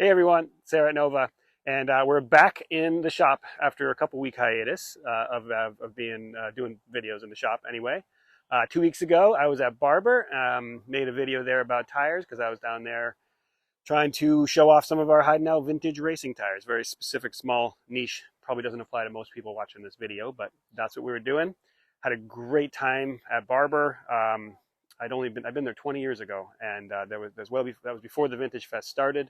Hey everyone, Sarah at Nova, and we're back in the shop after a couple-week hiatus of being doing videos in the shop. Anyway, 2 weeks ago I was at Barber, made a video there about tires because I was down there trying to show off some of our Heidenau vintage racing tires. Very specific, small niche. Probably doesn't apply to most people watching this video, but that's what we were doing. Had a great time at Barber. I've been there 20 years ago, and that was before the Vintage Fest started.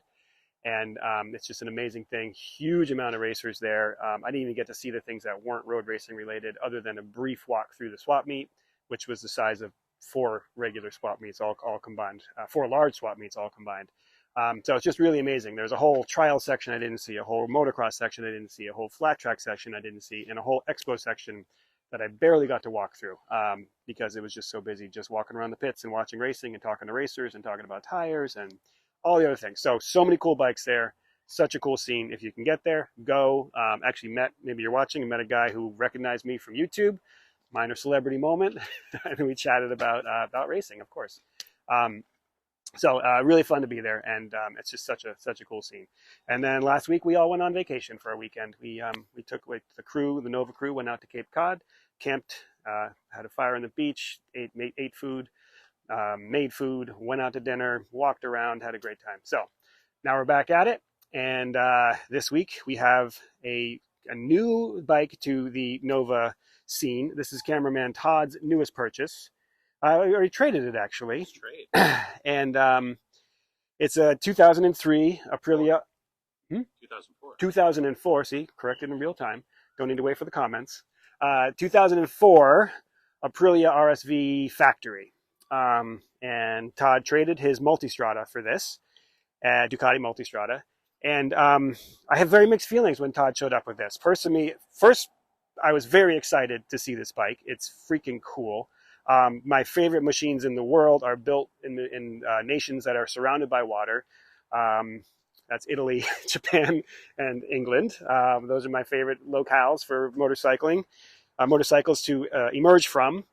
And it's just an amazing thing. Huge amount of racers there. I didn't even get to see the things that weren't road racing related, other than a brief walk through the swap meet, which was the size of 4 regular swap meets all combined, 4 large swap meets all combined. So it's just really amazing. There's a whole trial section I didn't see, a whole motocross section I didn't see, a whole flat track section I didn't see, and a whole expo section that I barely got to walk through because it was just so busy just walking around the pits and watching racing and talking to racers and talking about tires and all the other things. So many cool bikes there. Such a cool scene. If you can get there, go. Actually maybe you're watching, and met a guy who recognized me from YouTube. Minor celebrity moment. And we chatted about racing, of course. So really fun to be there, and it's just such a cool scene. And then last week we all went on vacation for a weekend. We took the Nova crew went out to Cape Cod, camped, had a fire on the beach, ate food, made food, went out to dinner, walked around, had a great time. So now we're back at it, and this week we have a new bike to the Nova scene. This is cameraman Todd's newest purchase. I already traded it, actually. And it's a 2003 Aprilia. 2004. 2004, see, corrected in real time. Don't need to wait for the comments. 2004 Aprilia RSV factory. And Todd traded his Multistrada for this, Ducati Multistrada. And I have very mixed feelings when Todd showed up with this. Personally, first, I was very excited to see this bike. It's freaking cool. My favorite machines in the world are built in nations that are surrounded by water. That's Italy, Japan, and England. Those are my favorite locales for motorcycles to emerge from.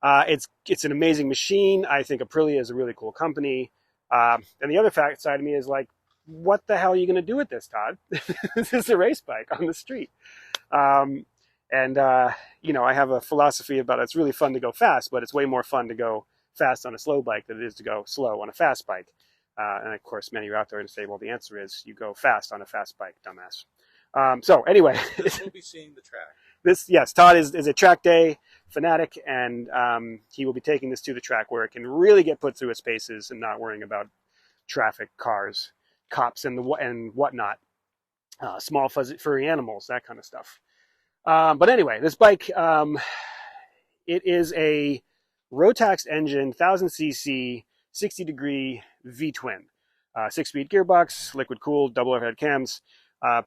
It's an amazing machine. I think Aprilia is a really cool company. And the other side of me is like, what the hell are you going to do with this, Todd? This is a race bike on the street. I have a philosophy about it. It's really fun to go fast, but it's way more fun to go fast on a slow bike than it is to go slow on a fast bike. And of course, many are out there to say, well, the answer is you go fast on a fast bike, dumbass. So anyway. We'll be seeing the track. Yes, Todd is a track day fanatic, and he will be taking this to the track where it can really get put through its paces and not worrying about traffic, cars, cops, and whatnot. Small furry animals, that kind of stuff. But anyway, this bike, it is a Rotax engine, 1000cc, 60-degree V-twin. 6-speed gearbox, liquid cooled, double overhead cams.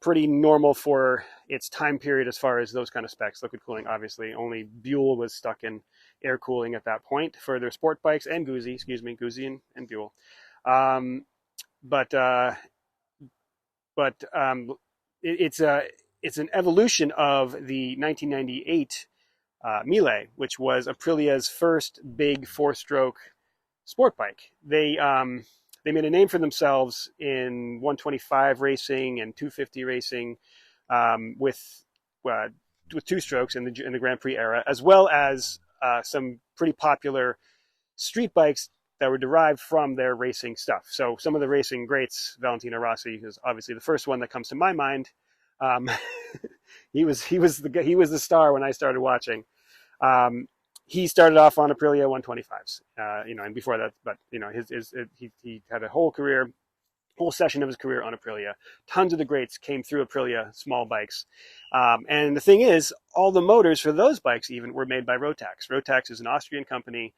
Pretty normal for its time period as far as those kind of specs. Liquid cooling, obviously. Only Buell was stuck in air cooling at that point for their sport bikes, and Guzzi and Buell. It's an evolution of the 1998 Miele, which was Aprilia's first big 4-stroke sport bike. They made a name for themselves in 125 racing and 250 racing with 2 strokes in the Grand Prix era, as well as some pretty popular street bikes that were derived from their racing stuff. So some of the racing greats, Valentino Rossi is obviously the first one that comes to my mind. He was the star when I started watching. He started off on Aprilia 125s, and before that, but he had a whole session of his career on Aprilia. Tons of the greats came through Aprilia small bikes, and the thing is, all the motors for those bikes even were made by Rotax. Rotax is an Austrian company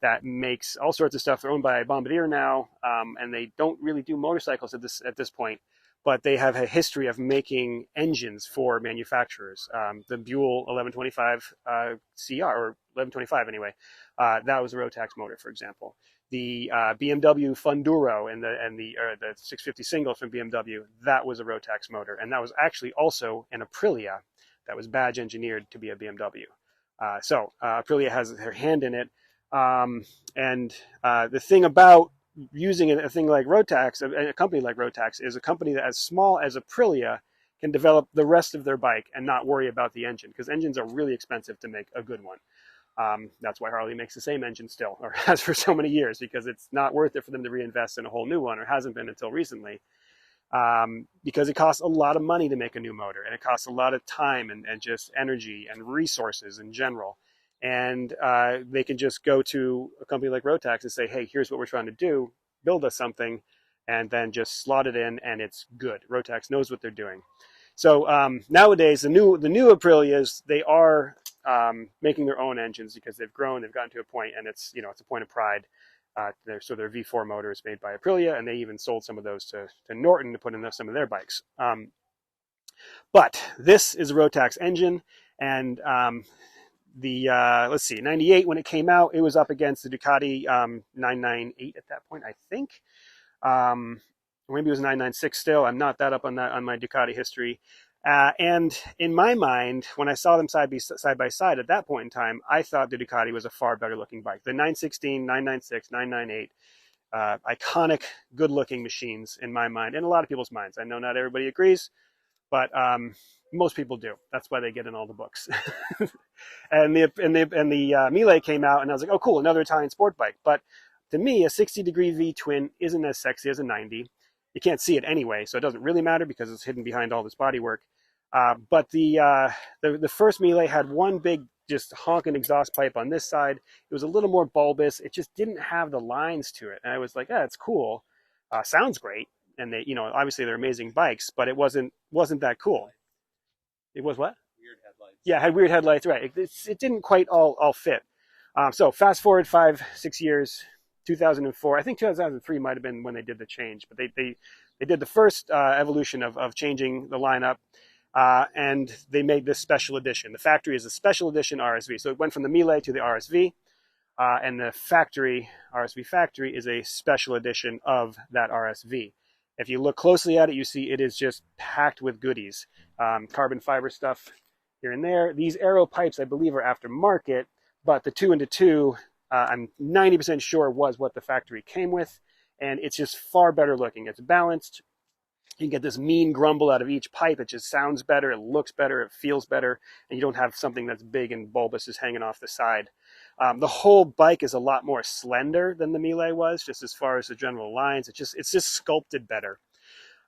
that makes all sorts of stuff. They're owned by Bombardier now, and they don't really do motorcycles at this point. But they have a history of making engines for manufacturers. The Buell 1125 CR, or 1125 anyway, that was a Rotax motor, for example. The BMW Funduro and the 650 single from BMW, that was a Rotax motor, and that was actually also an Aprilia that was badge engineered to be a BMW. So Aprilia has their hand in it. And the thing about using a thing like Rotax, a company like Rotax is a company that as small as Aprilia can develop the rest of their bike and not worry about the engine, because engines are really expensive to make a good one. That's why Harley makes the same engine still, or has for so many years, because it's not worth it for them to reinvest in a whole new one, or hasn't been until recently, because it costs a lot of money to make a new motor, and it costs a lot of time and just energy and resources in general. And they can just go to a company like Rotax and say, hey, here's what we're trying to do, build us something, and then just slot it in, and it's good. Rotax knows what they're doing. So nowadays, the new Aprilias, they are making their own engines because they've grown, they've gotten to a point, and it's a point of pride. So their V4 motor is made by Aprilia, and they even sold some of those to Norton to put in some of their bikes. But this is a Rotax engine, and let's see, 98 when it came out, it was up against the Ducati 998 at that point, I think. Maybe it was 996 still. I'm not that up on my Ducati history. And in my mind, when I saw them side by side at that point in time, I thought the Ducati was a far better looking bike. The 916, 996, 998, iconic, good looking machines in my mind, and a lot of people's minds. I know not everybody agrees, but most people do. That's why they get in all the books. and the Miele came out, and I was like, oh, cool, another Italian sport bike. But to me, a 60-degree V twin isn't as sexy as a 90. You can't see it anyway, so it doesn't really matter because it's hidden behind all this bodywork. But the first Miele had one big, just honking exhaust pipe on this side. It was a little more bulbous. It just didn't have the lines to it, and I was like, yeah, it's cool. Sounds great, and they, obviously they're amazing bikes, but it wasn't that cool. It was what? Weird headlights. Yeah, it had weird headlights. Right. It didn't quite all fit. So fast forward 5-6 years. 2004, I think 2003 might have been when they did the change, but they did the first evolution of changing the lineup, and they made this special edition. The factory is a special edition RSV, so it went from the Miele to the RSV, and the factory RSV factory is a special edition of that RSV. If you look closely at it, you see it is just packed with goodies, carbon fiber stuff here and there. These aero pipes, I believe, are aftermarket, but the 2-into-2. I'm 90% sure was what the factory came with, and it's just far better looking. It's balanced. You can get this mean grumble out of each pipe. It just sounds better, it looks better, it feels better, and you don't have something that's big and bulbous just hanging off the side. The whole bike is a lot more slender than the Miele was, just as far as the general lines. It's just sculpted better.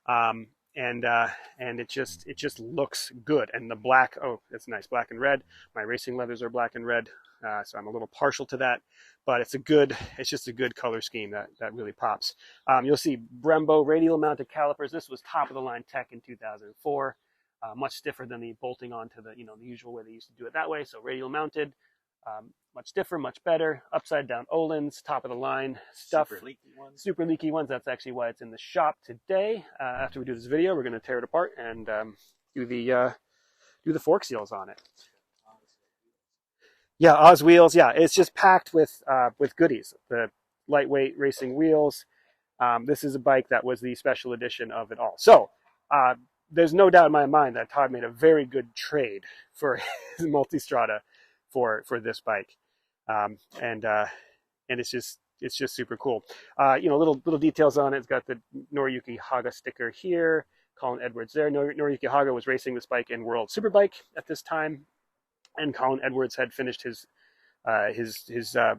And it just looks good. And the black, oh, that's nice, black and red. My racing leathers are black and red. So I'm a little partial to that, but it's just a good color scheme that really pops. You'll see Brembo radial mounted calipers. This was top of the line tech in 2004, much stiffer than the bolting onto the usual way they used to do it that way. So radial mounted, much stiffer, much better. Upside down Öhlins, top of the line stuff. Super leaky ones. That's actually why it's in the shop today. After we do this video, we're going to tear it apart and do the fork seals on it. Yeah, Oz wheels. Yeah, it's just packed with goodies. The lightweight racing wheels. This is a bike that was the special edition of it all. So there's no doubt in my mind that Todd made a very good trade for his Multistrada for this bike, and it's just super cool. Little details on it. It's got the Noriyuki Haga sticker here. Colin Edwards there. Noriyuki Haga was racing this bike in World Superbike at this time. And Colin Edwards had finished his just the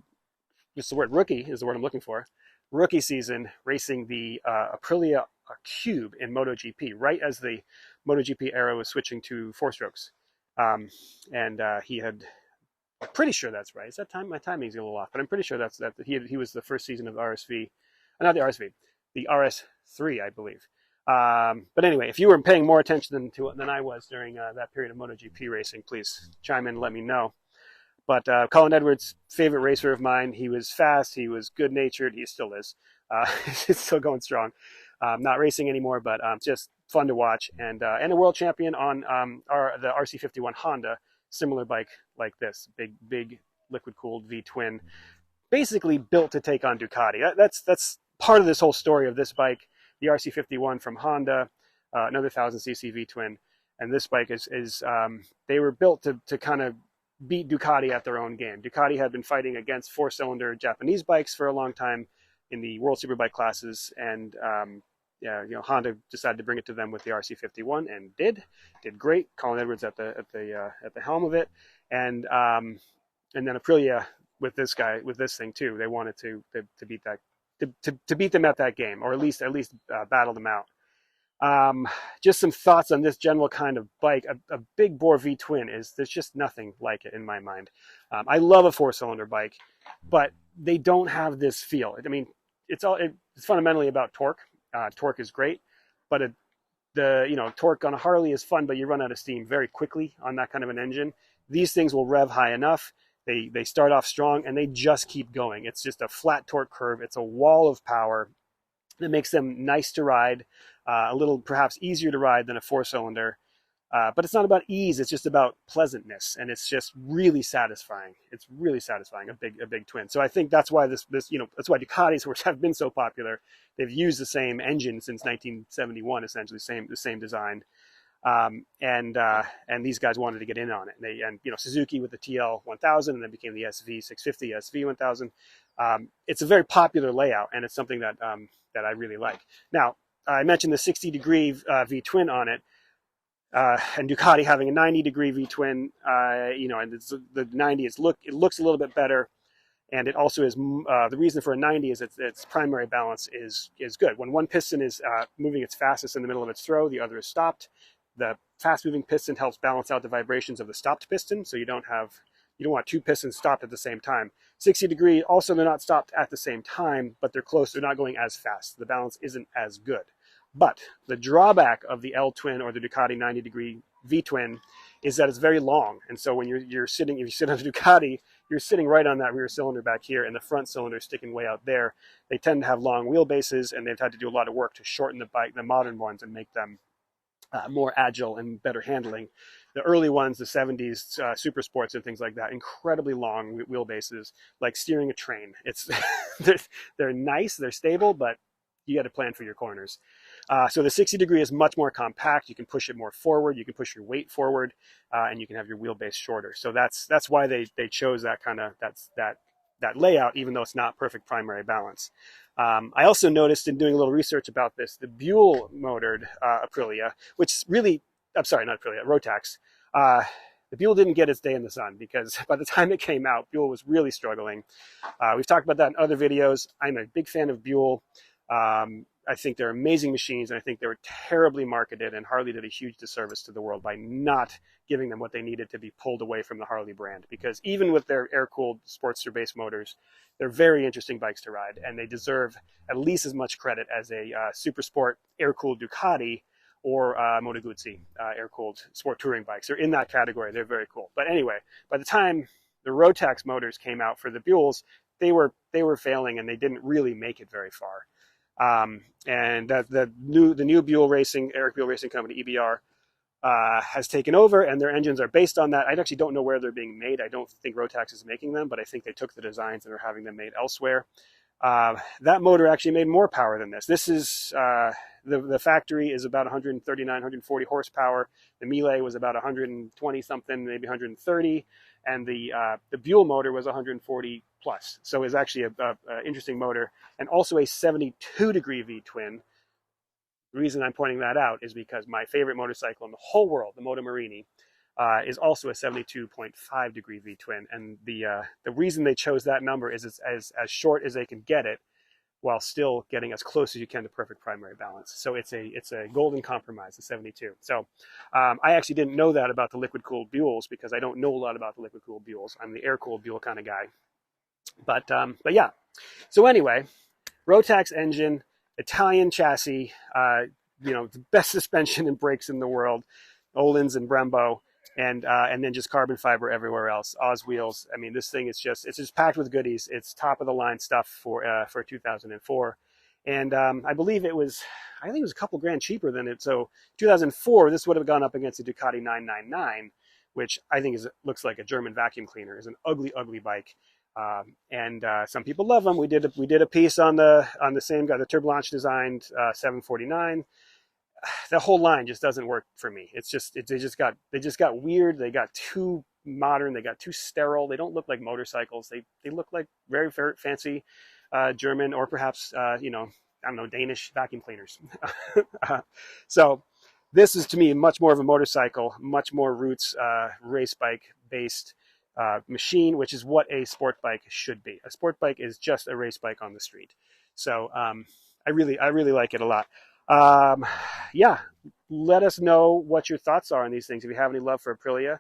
word rookie is the word I'm looking for, rookie season racing the Aprilia Cube in MotoGP, right as the MotoGP era was switching to 4-strokes. He had, I'm pretty sure that's right. Is that time? My timing's a little off, but I'm pretty sure that he was the first season of the RSV, not the RSV, the RS3, I believe. But anyway, if you were paying more attention than I was during that period of MotoGP racing, please chime in and let me know. But Colin Edwards, favorite racer of mine. He was fast. He was good-natured. He still is. He's still going strong. Not racing anymore, but just fun to watch. And a world champion on the RC51 Honda, similar bike like this, big liquid-cooled V-twin, basically built to take on Ducati. That's part of this whole story of this bike. The RC51 from Honda, another 1000cc V-twin, and this bike is they were built to kind of beat Ducati at their own game. Ducati had been fighting against 4-cylinder Japanese bikes for a long time. in the World Superbike classes, and yeah, Honda decided to bring it to them with the RC51 and did great. Colin Edwards at the helm of it, and then Aprilia with this thing too. They wanted to beat that to beat them at that game, or at least battle them out. Just some thoughts on this general kind of bike. A big bore V twin there's just nothing like it in my mind. I love a 4-cylinder bike, but they don't have this feel. I mean, it's fundamentally about torque. Torque is great, but the torque on a Harley is fun, but you run out of steam very quickly on that kind of an engine. These things will rev high enough. They start off strong and they just keep going. It's just a flat torque curve. It's a wall of power that makes them nice to ride, a little perhaps easier to ride than a 4-cylinder. But it's not about ease. It's just about pleasantness, and it's just really satisfying. It's really satisfying, a big twin. So I think that's why that's why Ducatis, which have been so popular, they've used the same engine since 1971, essentially the same design. And these guys wanted to get in on it. And Suzuki with the TL 1000, and then became the SV 650, SV 1000. It's a very popular layout, and it's something that I really like. Now, I mentioned the 60-degree V twin on it, and Ducati having a 90-degree V twin. And the 90 it looks a little bit better, and it also is the reason for a 90 is its primary balance is good. When one piston is moving its fastest in the middle of its throw, the other is stopped. The fast-moving piston helps balance out the vibrations of the stopped piston, so you don't want two pistons stopped at the same time. 60-degree, also they're not stopped at the same time, but they're close. They're not going as fast. The balance isn't as good. But the drawback of the L twin or the Ducati 90-degree V twin is that it's very long. And so when if you sit on a Ducati, you're sitting right on that rear cylinder back here, and the front cylinder is sticking way out there. They tend to have long wheelbases, and they've had to do a lot of work to shorten the bike, the modern ones, and make them more agile and better handling. The early ones, the 70s super sports and things like that, incredibly long wheelbases, like steering a train. It's they're nice, they're stable, but you got to plan for your corners. So the 60-degree is much more compact. You can push it more forward. You can push your weight forward, and you can have your wheelbase shorter. So that's why they chose that kind of that layout, even though it's not perfect primary balance. I also noticed in doing a little research about this, the Buell-motored Aprilia, which really, I'm sorry, not Aprilia, Rotax. The Buell didn't get its day in the sun because by the time it came out, Buell was really struggling. We've talked about that in other videos. I'm a big fan of Buell. I think they're amazing machines, and I think they were terribly marketed, and Harley did a huge disservice to the world by not giving them what they needed to be pulled away from the Harley brand. Because even with their air-cooled Sportster-based motors, they're very interesting bikes to ride, and they deserve at least as much credit as a super sport air-cooled Ducati or Moto Guzzi air-cooled sport touring bikes. They're in that category. They're very cool. But anyway, by the time the Rotax motors came out for the Buells, they were failing, and they didn't really make it very far. And that the new Buell Racing, Eric Buell Racing Company, EBR, has taken over, and their engines are based on that. I actually don't know where they're being made. I don't think Rotax is making them, but I think they took the designs and are having them made elsewhere. That motor actually made more power than this. This is the factory is about 139, 140 horsepower. The Miele was about 120 something, maybe 130, and the Buell motor was 140 plus. So it's actually a interesting motor, and also a 72-degree V twin. The reason I'm pointing that out is because my favorite motorcycle in the whole world, the Moto Morini, is also a 72.5-degree V twin, and the reason they chose that number is it's as short as they can get it, while still getting as close as you can to perfect primary balance. So it's a golden compromise, the 72. So I actually didn't know that about the liquid-cooled Buells because I don't know a lot about the liquid-cooled Buells. I'm the air-cooled Buell kind of guy. But yeah. So anyway, Rotax engine, Italian chassis, the best suspension and brakes in the world, Öhlins and Brembo, and then just carbon fiber everywhere else. Oz wheels. I mean, this thing is just packed with goodies. It's top of the line stuff for 2004, and I think it was a couple grand cheaper than it. So 2004, this would have gone up against the Ducati 999, which I think looks like a German vacuum cleaner. It's an ugly, ugly bike. And some people love them. We did a piece on the same guy, the Turblanche designed 749. The whole line just doesn't work for me. It's just they just got weird. They got too modern. They got too sterile. They don't look like motorcycles. They look like very, very fancy German, or perhaps, you know, I don't know, Danish vacuum cleaners. So this is to me much more of a motorcycle, much more roots race bike based machine, which is what a sport bike should be. A sport bike is just a race bike on the street. So I really like it a lot. Yeah, let us know what your thoughts are on these things. If you have any love for Aprilia.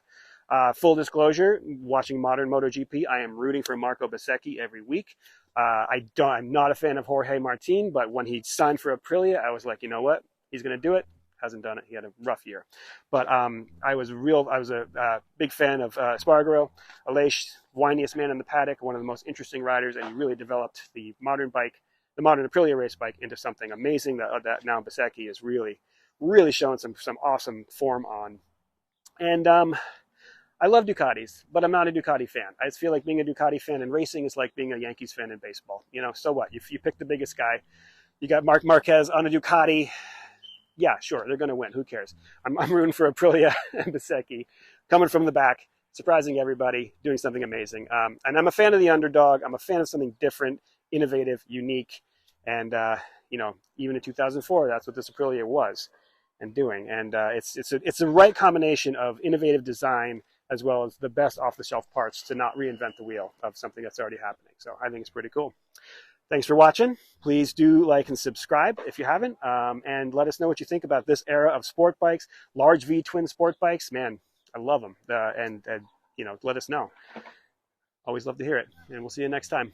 Full disclosure, watching Modern MotoGP, I am rooting for Marco Bezzecchi every week. I'm not a fan of Jorge Martin, but when he signed for Aprilia, I was like, you know what? He's going to do it. Hasn't done it. He had a rough year. But I was a big fan of Espargaro, Aleix, whiniest man in the paddock, one of the most interesting riders, and he really developed the modern Aprilia race bike into something amazing that now Bezzecchi is really showing some awesome form on. And I love Ducatis, but I'm not a Ducati fan. I just feel like being a Ducati fan in racing is like being a Yankees fan in baseball. You know, so what? You pick the biggest guy. You got Marc Marquez on a Ducati. Yeah, sure, they're going to win. Who cares? I'm rooting for Aprilia and Bezzecchi, coming from the back, surprising everybody, doing something amazing. And I'm a fan of the underdog. I'm a fan of something different, innovative, unique. And, you know, even in 2004, that's what this Aprilia was and doing. And it's a right combination of innovative design as well as the best off-the-shelf parts to not reinvent the wheel of something that's already happening. So I think it's pretty cool. Thanks for watching. Please do like and subscribe if you haven't, and let us know what you think about this era of sport bikes, large V twin sport bikes. Man, I love them, and you know, let us know. Always love to hear it, and we'll see you next time.